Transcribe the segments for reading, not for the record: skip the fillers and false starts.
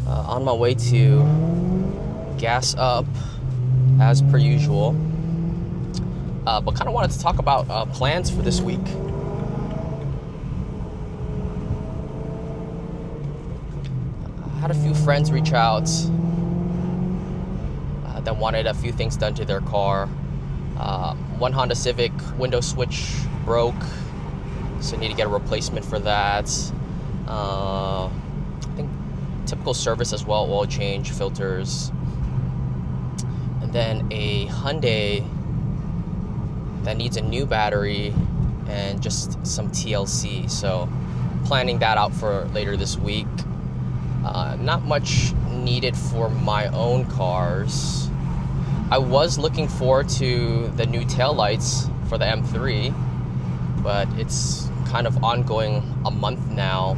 On my way to gas up as per usual, but kind of wanted to talk about plans for this week. I had a few friends reach out that wanted a few things done to their car. One Honda Civic window switch broke, so I need to get a replacement for that. I think typical service as well, oil change, filters. And then a Hyundai that needs a new battery and just some TLC. So planning that out for later this week. Not much needed for my own cars. I was looking forward to the new taillights for the M3, but it's kind of ongoing a month now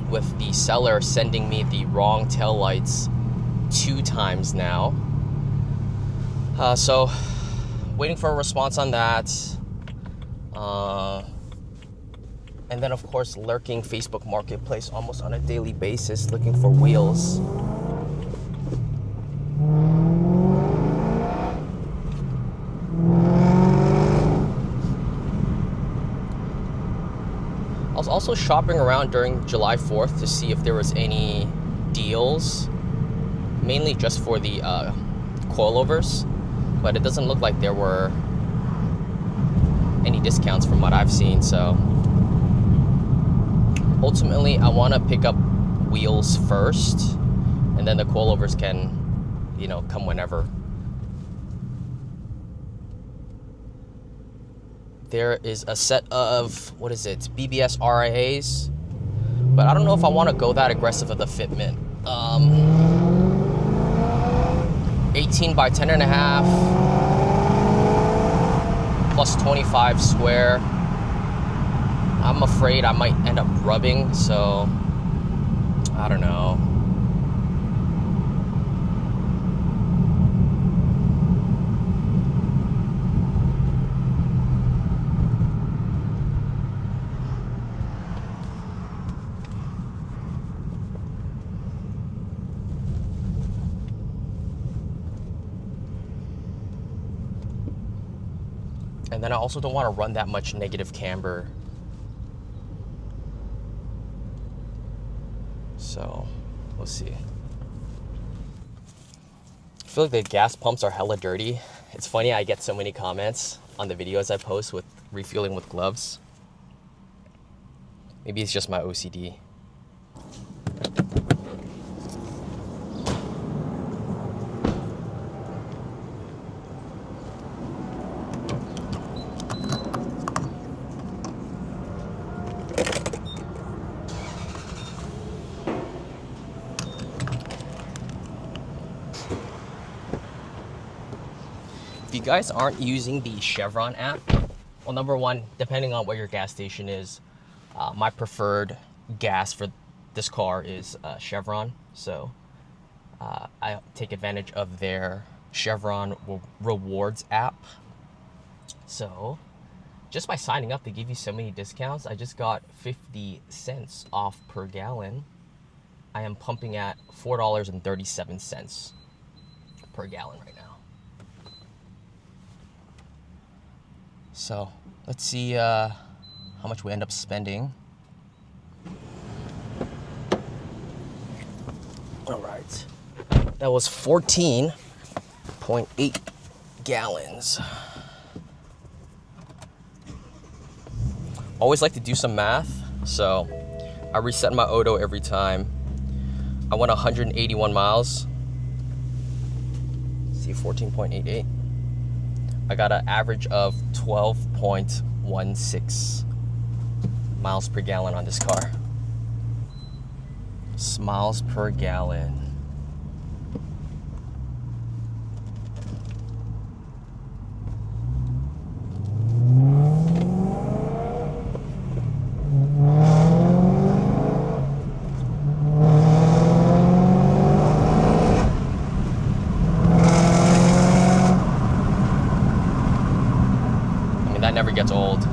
with the seller sending me the wrong taillights 2 times now. So waiting for a response on that. And then, of course, lurking Facebook Marketplace almost on a daily basis, looking for wheels. I was also shopping around during July 4th to see if there was any deals, mainly just for the coilovers, but it doesn't look like there were any discounts from what I've seen. So ultimately, I want to pick up wheels first, and then the coilovers can, come whenever. There is a set of, BBS RIAs, but I don't know if I want to go that aggressive of the fitment. 18 by 10.5 plus 25 square. I'm afraid I might end up rubbing, so I don't know. And then I also don't want to run that much negative camber. So, we'll see. I feel like the gas pumps are hella dirty. It's funny, I get so many comments on the videos I post with refueling with gloves. Maybe it's just my OCD. If you guys aren't using the Chevron app, well, number one, depending on where your gas station is, my preferred gas for this car is Chevron. So I take advantage of their Chevron Rewards app. So just by signing up, they give you so many discounts. I just got 50 cents off per gallon. I am pumping at $4.37 per gallon right now. So let's see how much we end up spending. All right, that was 14.8 gallons. Always like to do some math, so I reset my Odo every time. I went 181 miles. Let's see, 14.88. I got an average of 12.16 miles per gallon on this car. Miles per gallon. That never gets old.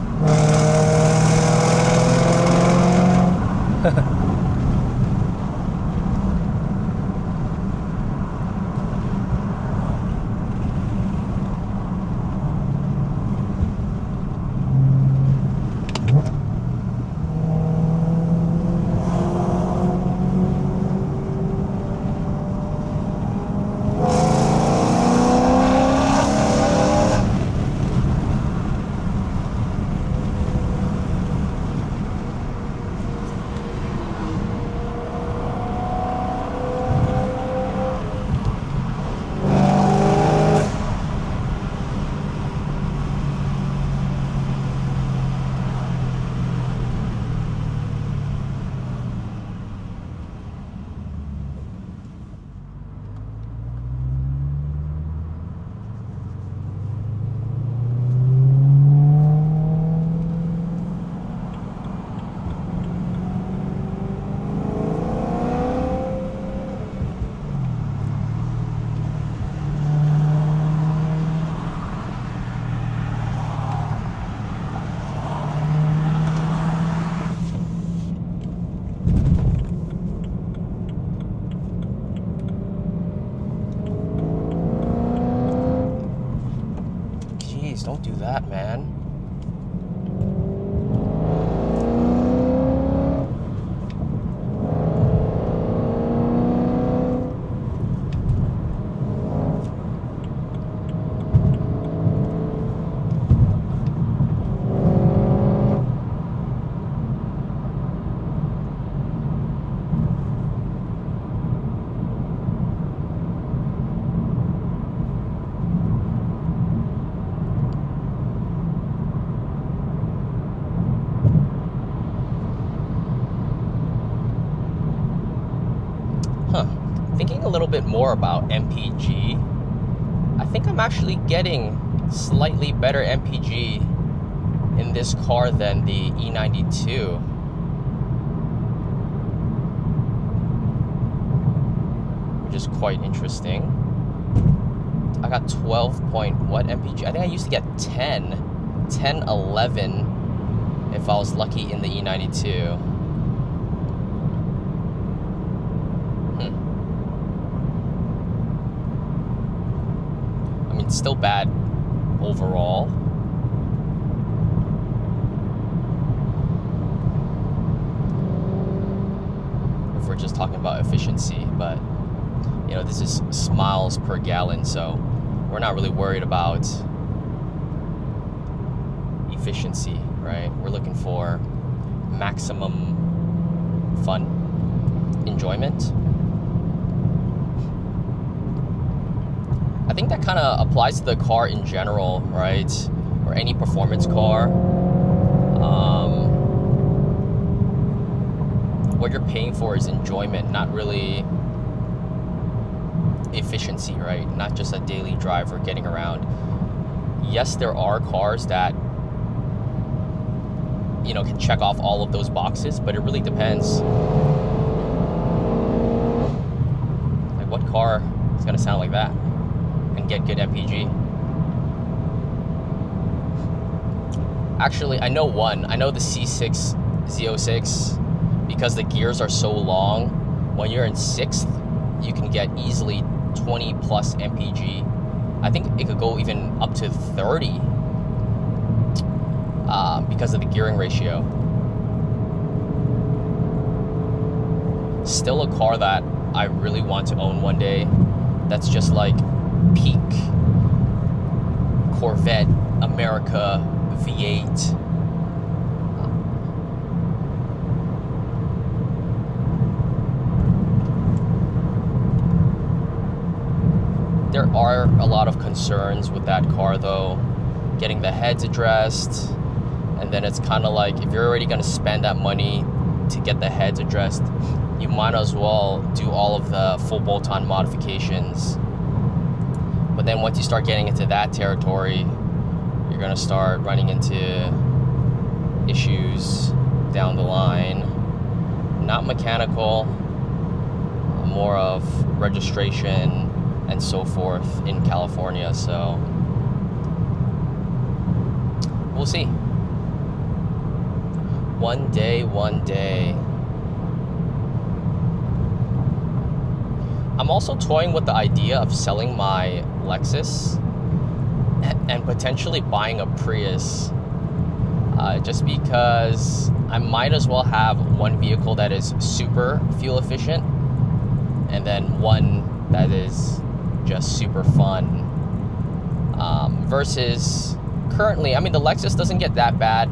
thinking a little bit more about MPG. I think I'm actually getting slightly better MPG in this car than the E92. Which is quite interesting. I got 12 point what MPG? I think I used to get 10, 11 if I was lucky in the E92. I mean, still bad overall. If we're just talking about efficiency, but you know, this is miles per gallon, so we're not really worried about efficiency, right? We're looking for maximum fun, enjoyment. I think that kind of applies to the car in general, right? Or any performance car. What you're paying for is enjoyment, not really efficiency, right? Not just a daily drive or getting around. Yes, there are cars that, you know, can check off all of those boxes, but it really depends. Like, what car is going to sound like that and get good MPG? Actually, I know one. I know the C6 Z06, because the gears are so long. When you're in 6th, you can get easily 20 plus MPG. I think it could go even up to 30 because of the gearing ratio. Still a car that I really want to own one day. That's just like peak Corvette America V8. There are a lot of concerns with that car though, getting the heads addressed, and then it's kind of like, if you're already going to spend that money to get the heads addressed, you might as well do all of the full bolt-on modifications. But then once you start getting into that territory, you're going to start running into issues down the line. Not mechanical, more of registration and so forth in California, so we'll see. One day. I'm also toying with the idea of selling my Lexus and potentially buying a Prius, just because I might as well have one vehicle that is super fuel efficient and then one that is just super fun, versus currently, I mean, the Lexus doesn't get that bad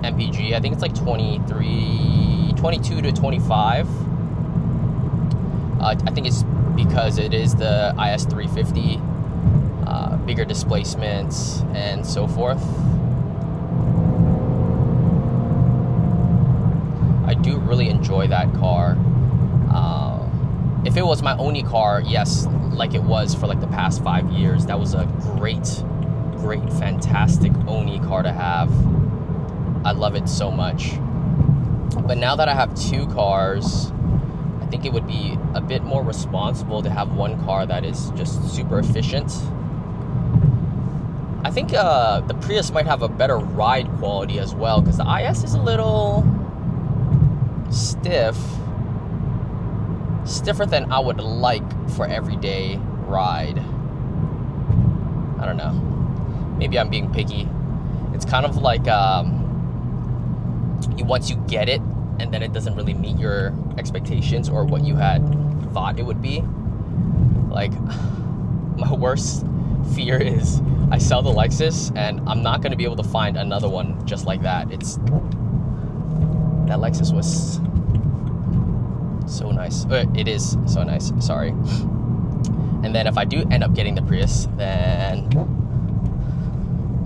MPG. I think it's like 22 to 25. I think it's because it is the IS350, bigger displacements and so forth. I do really enjoy that car. If it was my only car, yes, like it was for like the past 5 years, that was a great, fantastic only car to have. I love it so much. But now that I have two cars, I think it would be a bit more responsible to have one car that is just super efficient. I think the Prius might have a better ride quality as well, because the IS is a little stiffer than I would like for everyday ride. I don't know. Maybe I'm being picky. It's kind of like once you get it and then it doesn't really meet your expectations or what you had thought it would be. Like, my worst fear is I sell the Lexus and I'm not going to be able to find another one just like that. That Lexus was so nice. It is so nice, sorry. And then if I do end up getting the Prius, then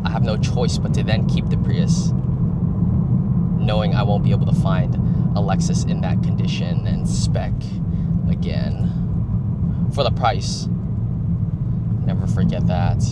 I have no choice but to then keep the Prius, knowing I won't be able to find a Lexus in that condition and spec again for the price. Never forget that.